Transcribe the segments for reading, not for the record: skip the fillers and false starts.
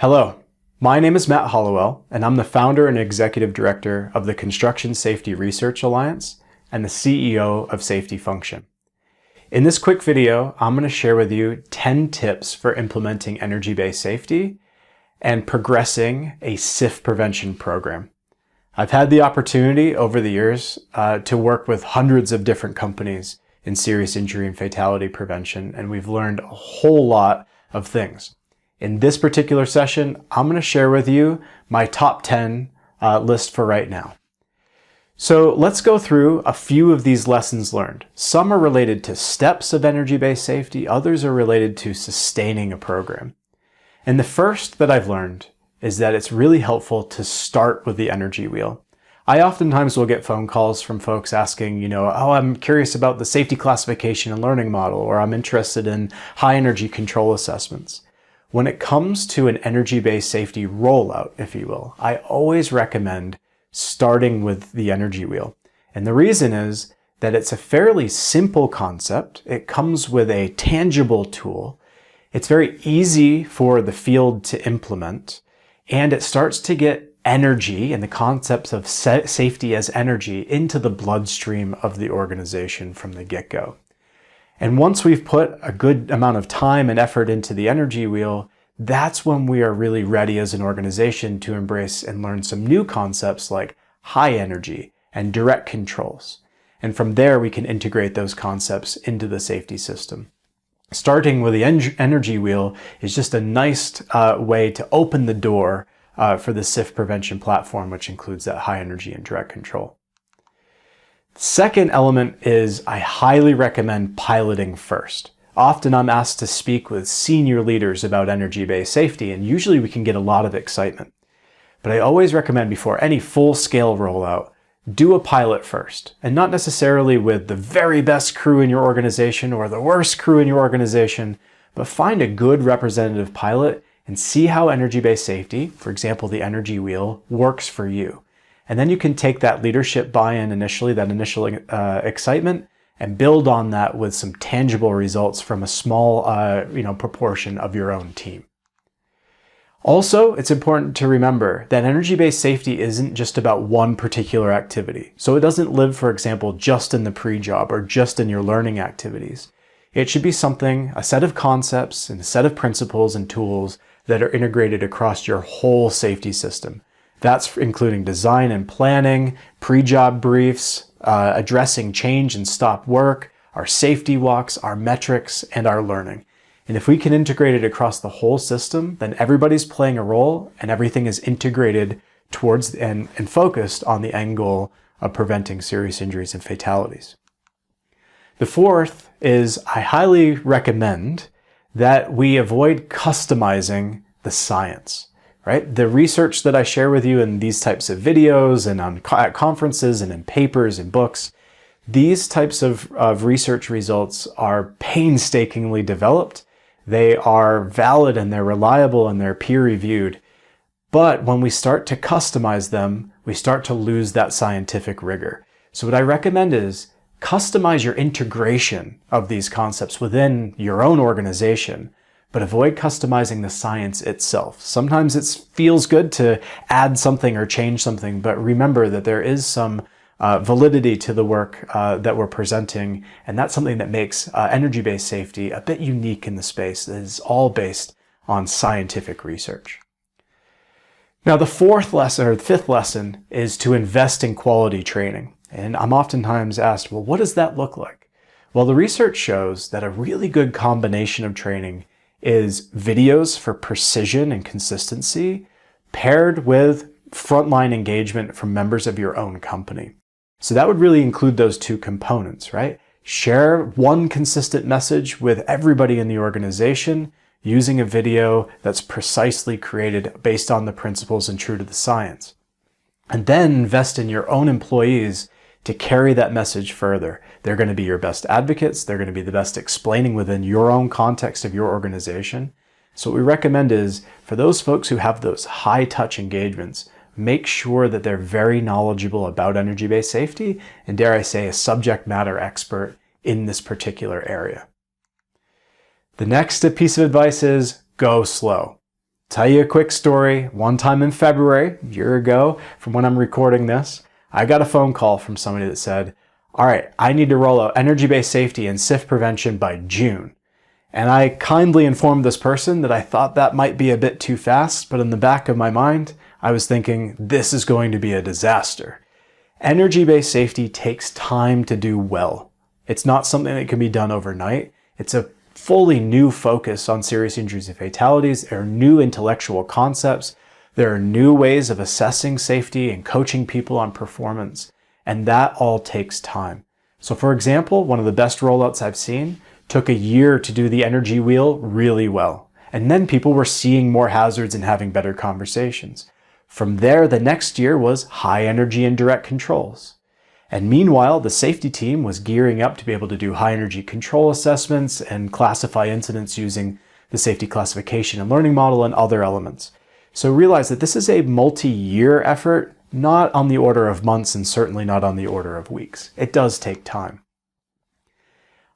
Hello, my name is Matt Hollowell, and I'm the founder and executive director of the Construction Safety Research Alliance and the CEO of Safety Function. In this quick video, I'm going to share with you 10 tips for implementing energy-based safety and progressing a SIF prevention program. I've had the opportunity over the years to work with hundreds of different companies in serious injury and fatality prevention, and we've learned a whole lot of things. In this particular session, I'm going to share with you my top 10 list for right now. So let's go through a few of these lessons learned. Some are related to steps of energy-based safety, others are related to sustaining a program. And the first that I've learned is that it's really helpful to start with the energy wheel. I oftentimes will get phone calls from folks asking, oh, I'm curious about the safety classification and learning model, or I'm interested in high energy control assessments. When it comes to an energy-based safety rollout, if you will, I always recommend starting with the energy wheel. And the reason is that it's a fairly simple concept. It comes with a tangible tool. It's very easy for the field to implement, and it starts to get energy and the concepts of safety as energy into the bloodstream of the organization from the get-go. And once we've put a good amount of time and effort into the energy wheel, that's when we are really ready as an organization to embrace and learn some new concepts like high energy and direct controls. And from there, we can integrate those concepts into the safety system. Starting with the energy wheel is just a nice way to open the door for the SIF prevention platform, which includes that high energy and direct control. Second element is I highly recommend piloting first. Often I'm asked to speak with senior leaders about energy-based safety, and usually we can get a lot of excitement. But I always recommend before any full-scale rollout, do a pilot first, and not necessarily with the very best crew in your organization or the worst crew in your organization, but find a good representative pilot and see how energy-based safety, for example, the energy wheel, works for you. And then you can take that leadership buy-in initially, that initial excitement, and build on that with some tangible results from a small proportion of your own team. Also, it's important to remember that energy-based safety isn't just about one particular activity. So it doesn't live, for example, just in the pre-job or just in your learning activities. It should be something, a set of concepts and a set of principles and tools that are integrated across your whole safety system. That's including design and planning, pre-job briefs, addressing change and stop work, our safety walks, our metrics, and our learning. And if we can integrate it across the whole system, then everybody's playing a role and everything is integrated towards and focused on the end goal of preventing serious injuries and fatalities. The fourth is I highly recommend that we avoid customizing the science. Right? The research that I share with you in these types of videos and at conferences and in papers and books, these types of research results are painstakingly developed. They are valid and they're reliable and they're peer-reviewed. But when we start to customize them, we start to lose that scientific rigor. So what I recommend is customize your integration of these concepts within your own organization, but avoid customizing the science itself. Sometimes it feels good to add something or change something, but remember that there is some validity to the work that we're presenting, and that's something that makes energy-based safety a bit unique in the space that is all based on scientific research. Now, the fifth lesson is to invest in quality training. And I'm oftentimes asked, well, what does that look like? Well, the research shows that a really good combination of training is videos for precision and consistency paired with frontline engagement from members of your own company. So that would really include those two components, right? Share one consistent message with everybody in the organization using a video that's precisely created based on the principles and true to the science. And then invest in your own employees to carry that message further. They're going to be your best advocates. They're going to be the best explaining within your own context of your organization. So what we recommend is for those folks who have those high touch engagements, make sure that they're very knowledgeable about energy-based safety and, dare I say, a subject matter expert in this particular area. The next piece of advice is go slow. Tell you a quick story. One time in February, a year ago from when I'm recording this, I got a phone call from somebody that said, all right, I need to roll out energy-based safety and SIF prevention by June. And I kindly informed this person that I thought that might be a bit too fast, but in the back of my mind, I was thinking this is going to be a disaster. Energy-based safety takes time to do well. It's not something that can be done overnight. It's a fully new focus on serious injuries and fatalities. There are new intellectual concepts. There are new ways of assessing safety and coaching people on performance. And that all takes time. So for example, one of the best rollouts I've seen took a year to do the energy wheel really well. And then people were seeing more hazards and having better conversations. From there, the next year was high energy and direct controls. And meanwhile, the safety team was gearing up to be able to do high energy control assessments and classify incidents using the safety classification and learning model and other elements. So realize that this is a multi-year effort, not on the order of months and certainly not on the order of weeks. It does take time.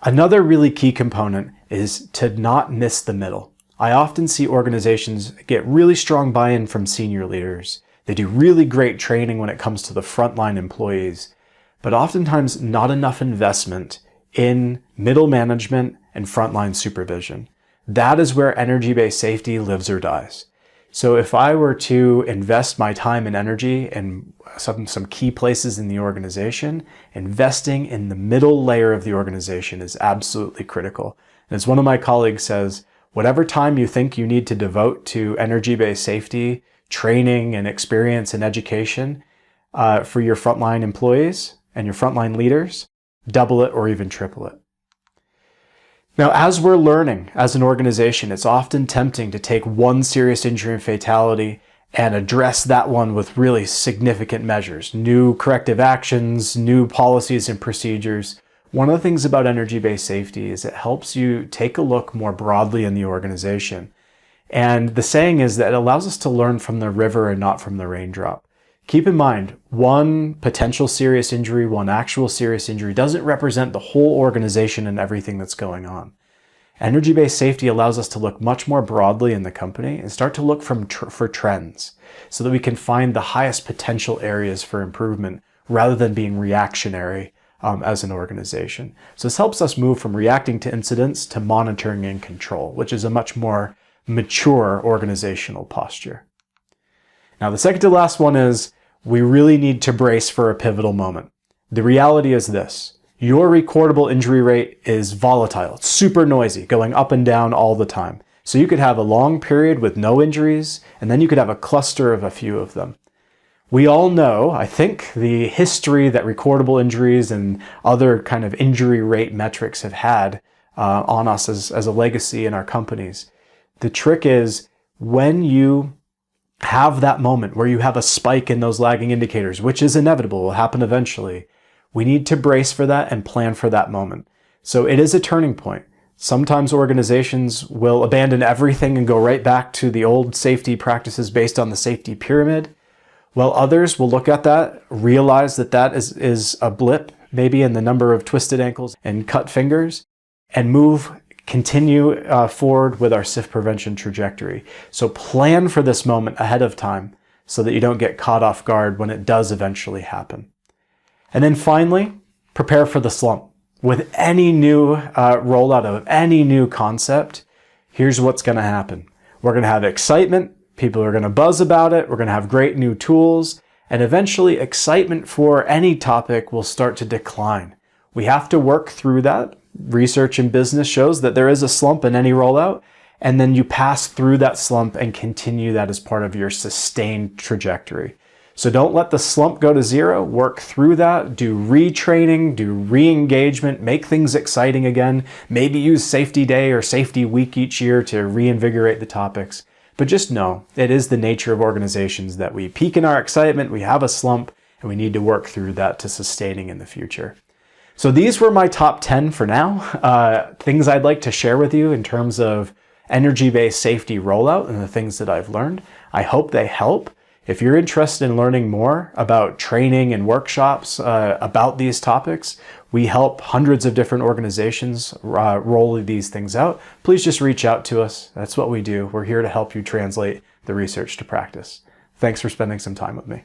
Another really key component is to not miss the middle. I often see organizations get really strong buy-in from senior leaders. They do really great training when it comes to the frontline employees, but oftentimes not enough investment in middle management and frontline supervision. That is where energy-based safety lives or dies. So if I were to invest my time and energy in some key places in the organization, investing in the middle layer of the organization is absolutely critical. And as one of my colleagues says, whatever time you think you need to devote to energy-based safety, training and experience and education for your frontline employees and your frontline leaders, double it or even triple it. Now, as we're learning as an organization, it's often tempting to take one serious injury and fatality and address that one with really significant measures, new corrective actions, new policies and procedures. One of the things about energy-based safety is it helps you take a look more broadly in the organization. And the saying is that it allows us to learn from the river and not from the raindrop. Keep in mind, one potential serious injury, one actual serious injury doesn't represent the whole organization and everything that's going on. Energy-based safety allows us to look much more broadly in the company and start to look for trends so that we can find the highest potential areas for improvement rather than being reactionary as an organization. So this helps us move from reacting to incidents to monitoring and control, which is a much more mature organizational posture. Now, the second to last one is we really need to brace for a pivotal moment. The reality is this: your recordable injury rate is volatile. It's super noisy, going up and down all the time. So you could have a long period with no injuries, and then you could have a cluster of a few of them. We all know, I think, the history that recordable injuries and other kind of injury rate metrics have had on us as a legacy in our companies. The trick is when you have that moment where you have a spike in those lagging indicators, which is inevitable, will happen eventually, we need to brace for that and plan for that moment. So it is a turning point. Sometimes organizations will abandon everything and go right back to the old safety practices based on the safety pyramid, while others will look at that, realize that that is a blip, maybe in the number of twisted ankles and cut fingers, and continue forward with our SIF prevention trajectory. So plan for this moment ahead of time so that you don't get caught off guard when it does eventually happen. And then finally, prepare for the slump. With any new rollout of any new concept, here's what's going to happen. We're going to have excitement. People are going to buzz about it. We're going to have great new tools. And eventually, excitement for any topic will start to decline. We have to work through that. Research in business shows that there is a slump in any rollout, and then you pass through that slump and continue that as part of your sustained trajectory. So don't let the slump go to zero. Work through that, do retraining, do re-engagement, make things exciting again. Maybe use safety day or safety week each year to reinvigorate the topics. But just know, it is the nature of organizations that we peak in our excitement, we have a slump, and we need to work through that to sustaining in the future. So these were my top 10 for now, things I'd like to share with you in terms of energy-based safety rollout and the things that I've learned. I hope they help. If you're interested in learning more about training and workshops about these topics, we help hundreds of different organizations roll these things out. Please just reach out to us. That's what we do. We're here to help you translate the research to practice. Thanks for spending some time with me.